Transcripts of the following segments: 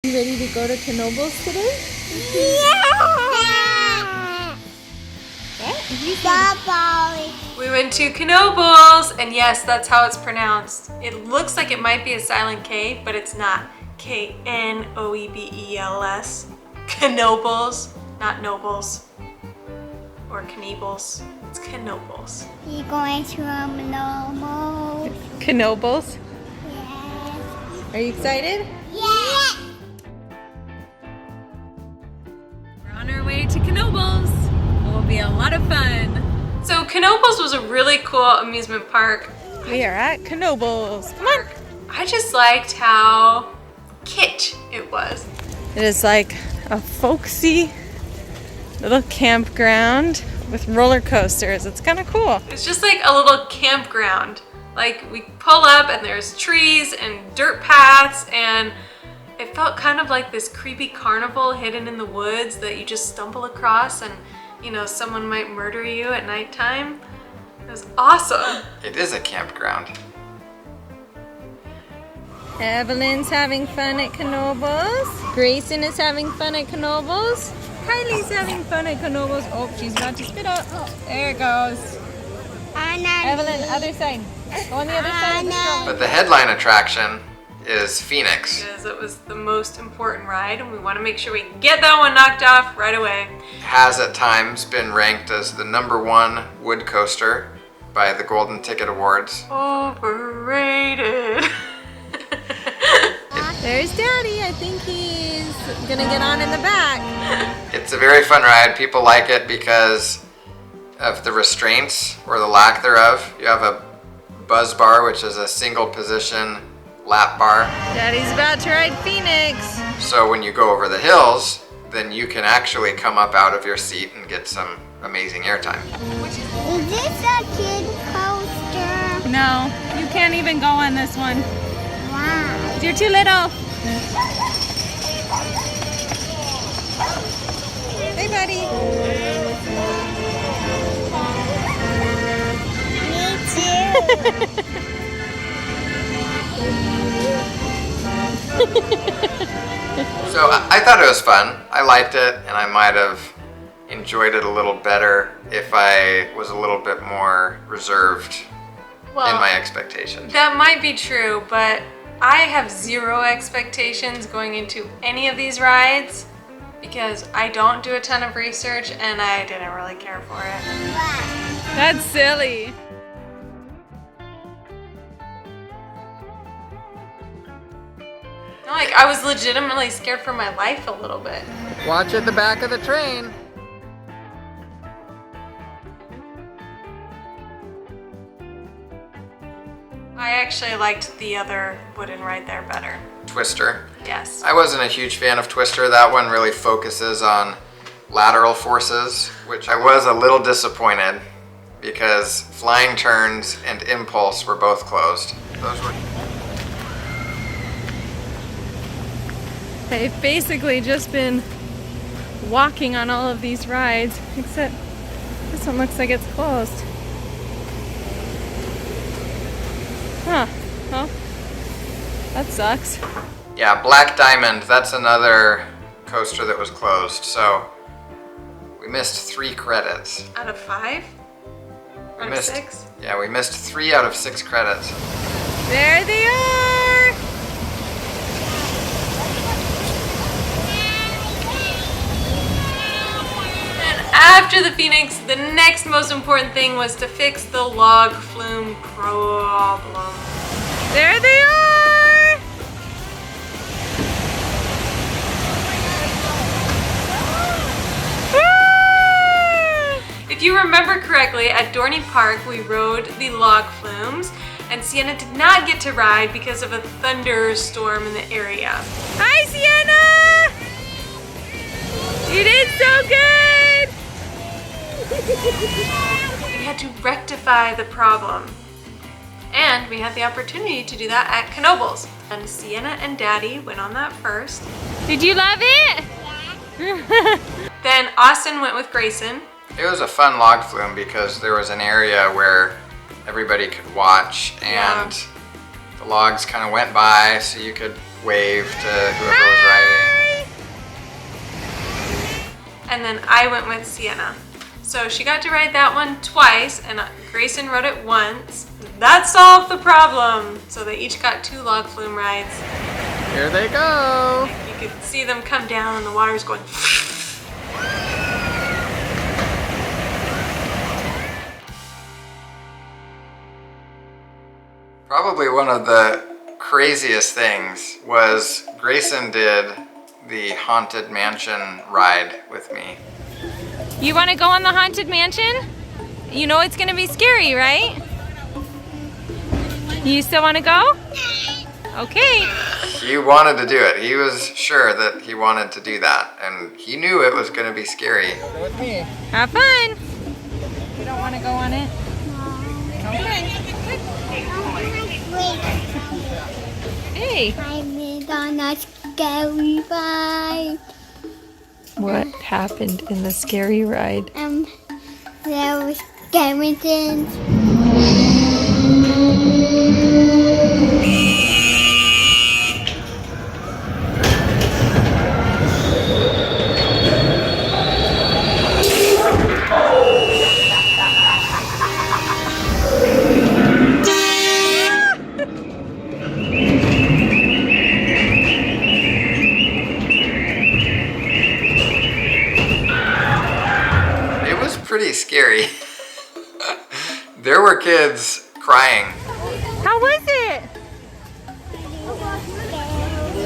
You ready to go to Knoebels today? Yeah! We went to Knoebels, and yes, that's how it's pronounced. It looks like it might be a silent K, but it's not. Knoebels. Knoebels, not Nobles. Or Kniebles. It's Knoebels. You're going to Knoebels? Knoebels? Yes. Are you excited? Yeah! We're on our way to Knoebels. It will be a lot of fun. So Knoebels was a really cool amusement park. We are at Knoebels. Come on. I just liked how kitsch it was. It is like a folksy little campground with roller coasters. It's kind of cool. It's just like a little campground. Like we pull up and there's trees and dirt paths, and it felt kind of like this creepy carnival hidden in the woods that you just stumble across, and you know, someone might murder you at nighttime. It was awesome. It is a campground. Evelyn's having fun at Knoebels. Grayson is having fun at Knoebels. Kylie's having fun at Knoebels. Oh, she's about to spit out. Oh, there it goes. Evelyn, other side. Go on the other side of the stroller. But the headline attraction is Phoenix. Because it was the most important ride, and we want to make sure we get that one knocked off right away. Has at times been ranked as the #1 wood coaster by the Golden Ticket Awards. Overrated. There's Daddy. I think he's gonna get on in the back. It's a very fun ride. People like it because of the restraints or the lack thereof. You have a buzz bar, which is a single position lap bar. Daddy's about to ride Phoenix. So when you go over the hills, then you can actually come up out of your seat and get some amazing airtime. Is this a kid coaster? No, you can't even go on this one. Wow. You're too little. Hey, buddy. Me too. So I thought it was fun. I liked it, and I might have enjoyed it a little better if I was a little bit more reserved in my expectations. That might be true, but I have zero expectations going into any of these rides because I don't do a ton of research and I didn't really care for it. That's silly. Like, I was legitimately scared for my life a little bit. Watch at the back of the train. I actually liked the other wooden ride there better. Twister. Yes. I wasn't a huge fan of Twister. That one really focuses on lateral forces, which I was a little disappointed because Flying Turns and Impulse were both closed. Those were... They've basically just been walking on all of these rides, except this one looks like it's closed. Huh. Well, that sucks. Yeah, Black Diamond, that's another coaster that was closed, so we missed 3 credits. Out of 5? We Out of missed, 6? Yeah, we missed 3 out of 6 credits. There they are! And after the Phoenix, the next most important thing was to fix the log flume problem. There they are! If you remember correctly, at Dorney Park, we rode the log flumes, and Sienna did not get to ride because of a thunderstorm in the area. Hi, Sienna! You did so good! We had to rectify the problem. And we had the opportunity to do that at Knoebels. And Sienna and Daddy went on that first. Did you love it? Then Austin went with Grayson. It was a fun log flume because there was an area where everybody could watch and the logs kind of went by so you could wave to whoever was riding. then I went with Sienna. So she got to ride that one twice, and Grayson rode it once. That solved the problem. So they each got 2 log flume rides. Here they go. You could see them come down and the water's going. Probably one of the craziest things was Grayson did the Haunted Mansion ride with me. You want to go on the Haunted Mansion? You know it's going to be scary, right? You still want to go? Okay. He wanted to do it. He was sure that he wanted to do that, and he knew it was going to be scary. Go with me. Have fun. You don't want to go on it? Okay. Hey. I'm on a scary ride. What happened in the scary ride? There were skeletons. Pretty scary. There were kids crying. How was it?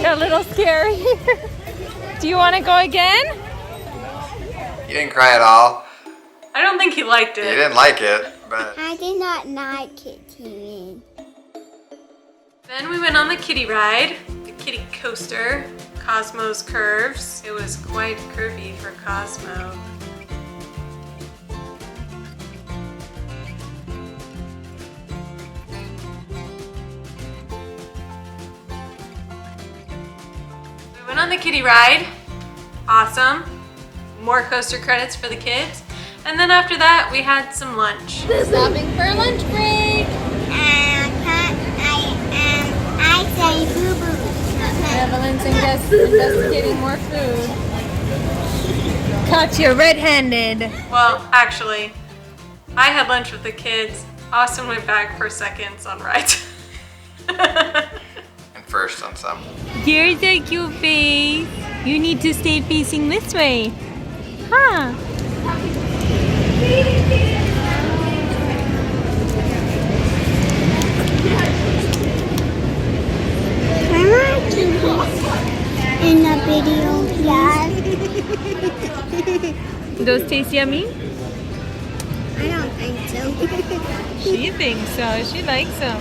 A little scary. Do you want to go again? He didn't cry at all. I don't think he liked He it. didn't like it, but I did not like it, Timmy. Then we went on the Kiddie ride, the Kiddie coaster, Cosmo's Curves. It was quite curvy for Cosmo. We went on the Kiddie ride. Awesome. More coaster credits for the kids. And then after that, we had some lunch. Stopping for a lunch break. I say boo-boo. Evelyn's investigating more food. Caught you red-handed. Well, actually, I had lunch with the kids. Austin went back for seconds on rides. and first on some. Here's a cute face. You need to stay facing this way. Huh? In the video, yes. Those taste yummy? I don't think so. She thinks so. She likes them.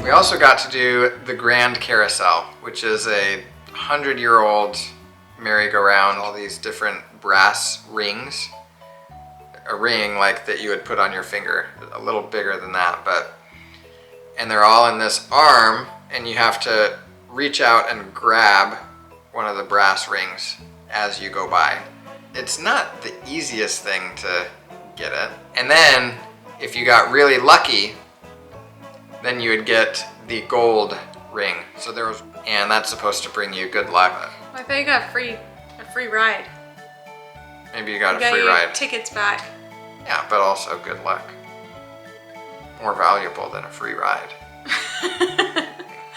We also got to do the Grand Carousel, which is a 100-year-old merry-go-round, all these different brass rings. A ring like that you would put on your finger, a little bigger than that, and they're all in this arm, and you have to reach out and grab one of the brass rings as you go by. It's not the easiest thing to get it. And then if you got really lucky, then you would get the gold ring. So there was, and that's supposed to bring you good luck. I thought you got a free ride. Maybe you got You a free your ride. tickets back. Yeah, but also good luck. More valuable than a free ride.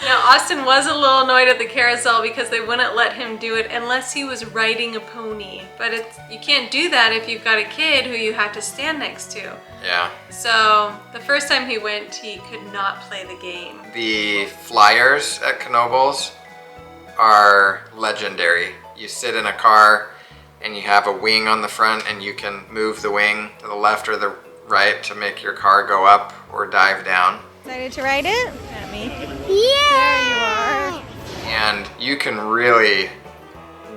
Now, Austin was a little annoyed at the carousel because they wouldn't let him do it unless he was riding a pony. But you can't do that if you've got a kid who you have to stand next to. Yeah. So the first time he went, he could not play the game. The flyers at Knoebels are legendary. You sit in a car and you have a wing on the front, and you can move the wing to the left or the right to make your car go up or dive down. Excited to ride it? At me. Yeah! There you are. And you can really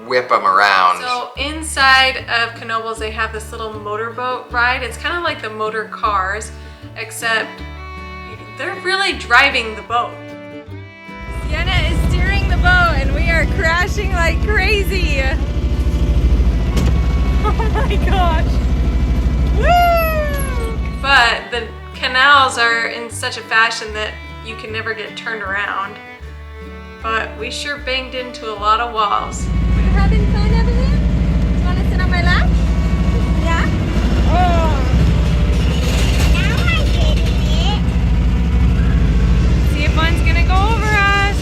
whip them around. So inside of Knoebels, they have this little motorboat ride. It's kind of like the motor cars, except they're really driving the boat. Sienna is steering the boat and we are crashing like crazy. Oh my gosh. Woo! But the canals are in such a fashion that you can never get turned around. but we sure banged into a lot of walls. You having fun, Evelyn? Do you want to sit on my lap? Yeah? Oh. Now I'm getting it. See if one's gonna go over us.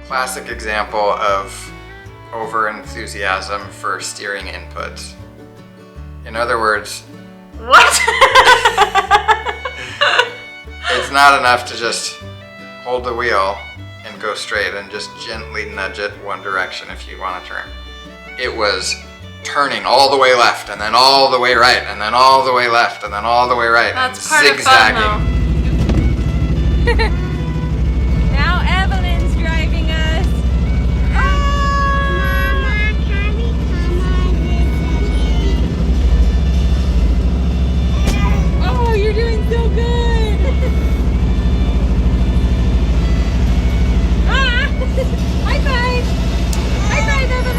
Classic example of over-enthusiasm for steering inputs. In other words, What? it's not enough to just hold the wheel and go straight and just gently nudge it one direction if you want to turn. It was turning all the way left and then all the way right and then all the way left and then all the way right. That's and part zigzagging. of fun Now Evelyn's driving us. Mama, can we come on this Oh, you're doing so good. High five. High five, Evelyn.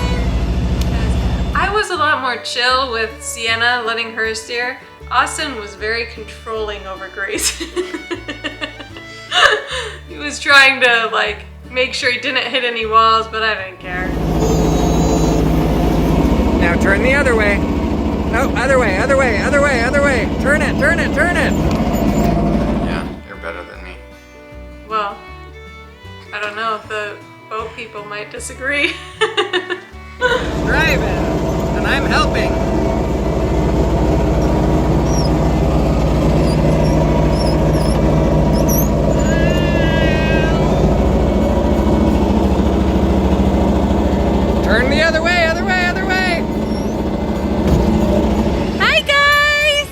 though. I was a lot more chill with Sienna letting her steer. Austin was very controlling over Grayson. He was trying to like make sure he didn't hit any walls, but I didn't care. Now turn the other way. No, other way, other way, other way, other way. Turn it, turn it, turn it. Yeah, you're better than me. Well, I don't know, the boat people might disagree. Driving, and I'm helping. Turn the other way, other way, other way. Hi, guys.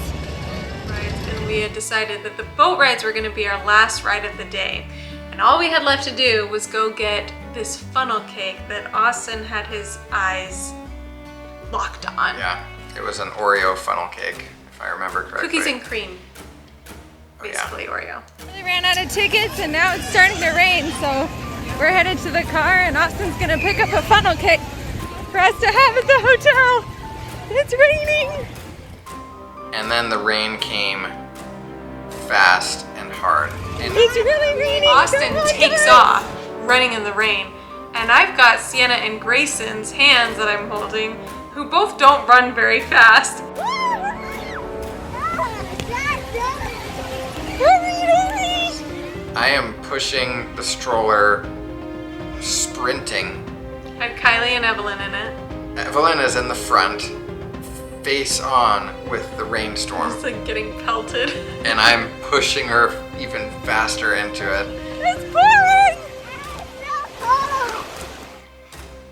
Right, and we had decided that the boat rides were gonna be our last ride of the day. And all we had left to do was go get this funnel cake that Austin had his eyes locked on. Yeah, it was an Oreo funnel cake, if I remember correctly. Cookies and cream, Oh, yeah. basically Oreo. We ran out of tickets and now it's starting to rain, so we're headed to the car and Austin's gonna pick up a funnel cake for us to have at the hotel. It's raining. And then the rain came fast and hard. And It's really raining. Austin Come on, takes guys. off, running in the rain. And I've got Sienna and Grayson's hands that I'm holding, who both don't run very fast. I am pushing the stroller, sprinting. I have Kylie and Evelyn in it. Evelyn is in the front, face on with the rainstorm, It's like getting pelted. and I'm pushing her even faster into it. It's pouring.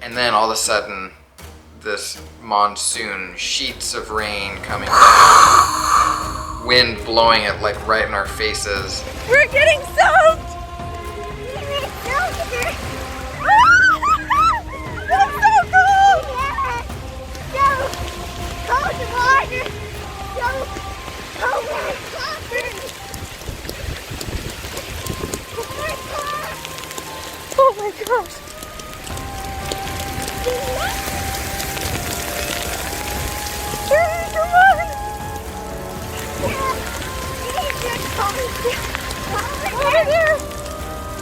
And then all of a sudden, this monsoon, sheets of rain coming down, wind blowing it like right in our faces. We're getting soaked. It's so cold. Oh my gosh. Hey, come on. Over there.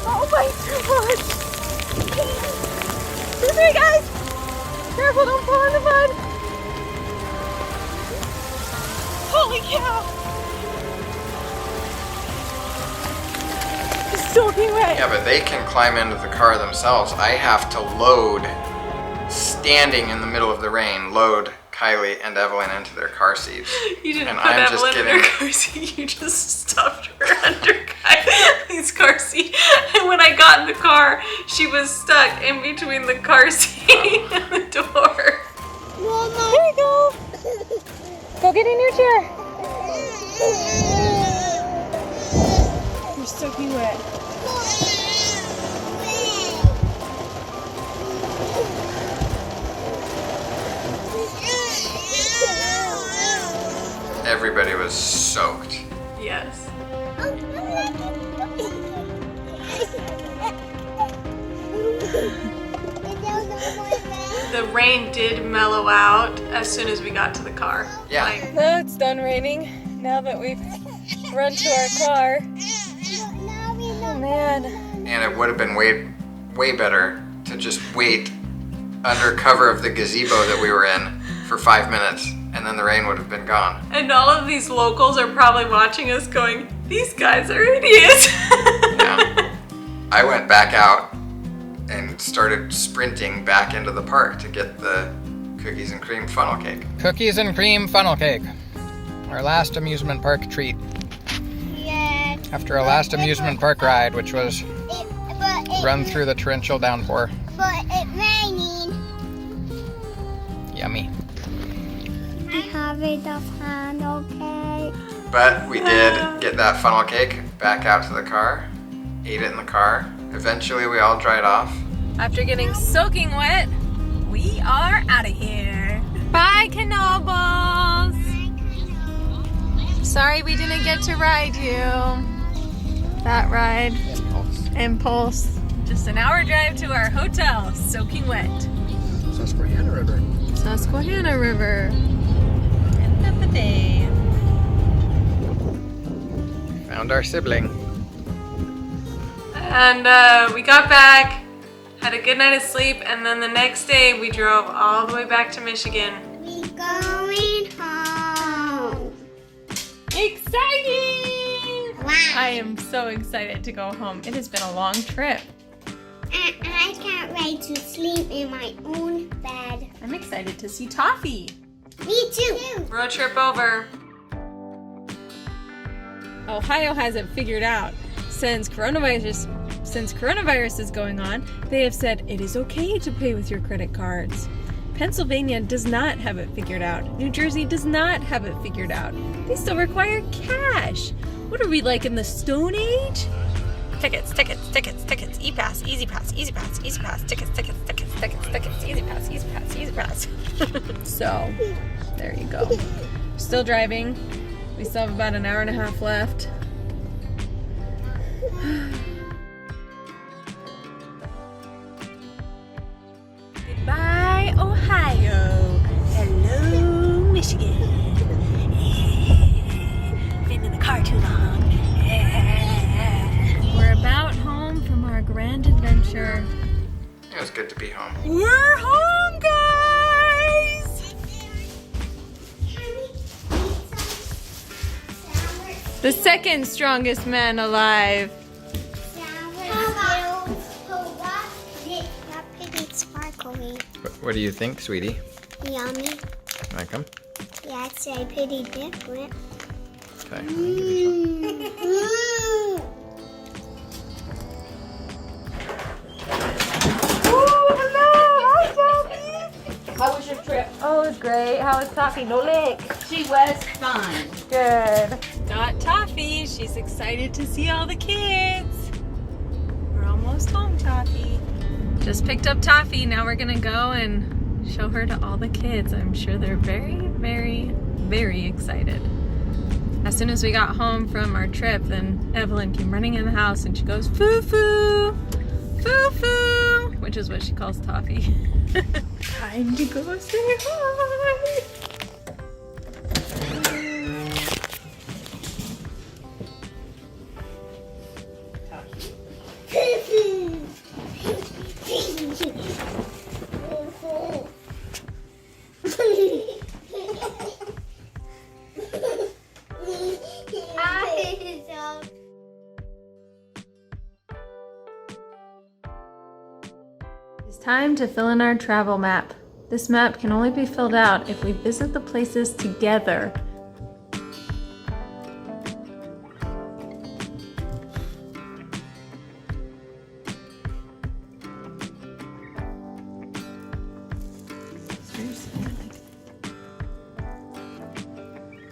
Oh my gosh. This way, guys. Careful, don't fall in the mud. Holy cow. It's soaking wet. Yeah, but they can climb into the car themselves. I have to load, standing in the middle of the rain, load Kylie and Evelyn into their car seats. You didn't And put I'm just Evelyn in her getting- car seat, you just stuffed her under Kylie's car seat. And when I got in the car, she was stuck in between the car seat and the door. Here you go. Go get in your chair. You're soaking wet. Everybody was soaked. Yes. the rain did mellow out as soon as we got to the car. Yeah. Like, Now it's done raining. Now that we've run to our car. Oh man. And it would have been way better to just wait under cover of the gazebo that we were in for 5 minutes, and then the rain would have been gone. and all of these locals are probably watching us going, these guys are idiots. Yeah. I went back out and started sprinting back into the park to get the cookies and cream funnel cake. Cookies and cream funnel cake. Our last amusement park treat. Yeah. After our last amusement park ride, which was But run through the torrential downpour. it's raining. Yummy. I have the funnel cake. But we did get that funnel cake back out to the car, ate it in the car. Eventually we all dried off. After getting soaking wet, we are out of here. Bye, Knoebels. Sorry we didn't get to ride you. That ride. Impulse. Just an hour drive to our hotel, soaking wet. Susquehanna River. Susquehanna River. End of the day. Found our sibling. And we got back, had a good night of sleep, and then the next day we drove all the way back to Michigan. We're going home. Exciting! Wow. I am so excited to go home. It has been a long trip. I can't wait to sleep in my own bed. I'm excited to see Toffee. Me too. Road trip over. Ohio has it figured out. Since coronavirus is going on, they have said it is okay to pay with your credit cards. Pennsylvania does not have it figured out. New Jersey does not have it figured out. They still require cash. What are we, like in the Stone Age? Tickets, tickets, tickets, tickets, e-pass, easy pass, easy pass, easy pass, tickets, tickets, tickets, tickets, tickets, easy pass, easy pass, easy pass. So, there you go. Still driving. We still have about an hour and a half left. Goodbye, Ohio. Hello, Michigan. Been in the car too long. We're about home from our grand adventure. It was good to be home. We're home, guys! The second strongest man alive. Sparkly. What do you think, sweetie? Yummy. Like them? Yeah, it's pretty different. Okay. I'll give you some. How was your trip? Oh, it was great. How was Toffee? No leg. She was fine. Good. Got Toffee. She's excited to see all the kids. We're almost home, Toffee. Just picked up Toffee. Now we're gonna go and show her to all the kids. I'm sure they're very, very, very excited. As soon as we got home from our trip, then Evelyn came running in the house and she goes, foo-foo, foo-foo, which is what she calls Toffee. Time to go say hi. It's time to fill in our travel map. This map can only be filled out if we visit the places together.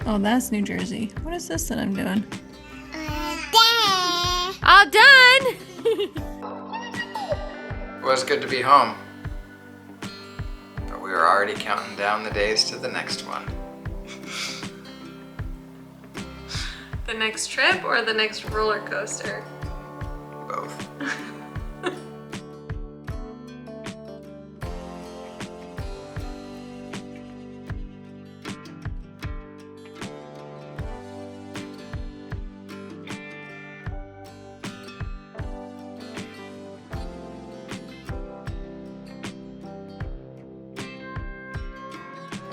Oh, that's New Jersey. What is this that I'm doing? All done! It was good to be home. But we were already counting down the days to the next one. The next trip or the next roller coaster?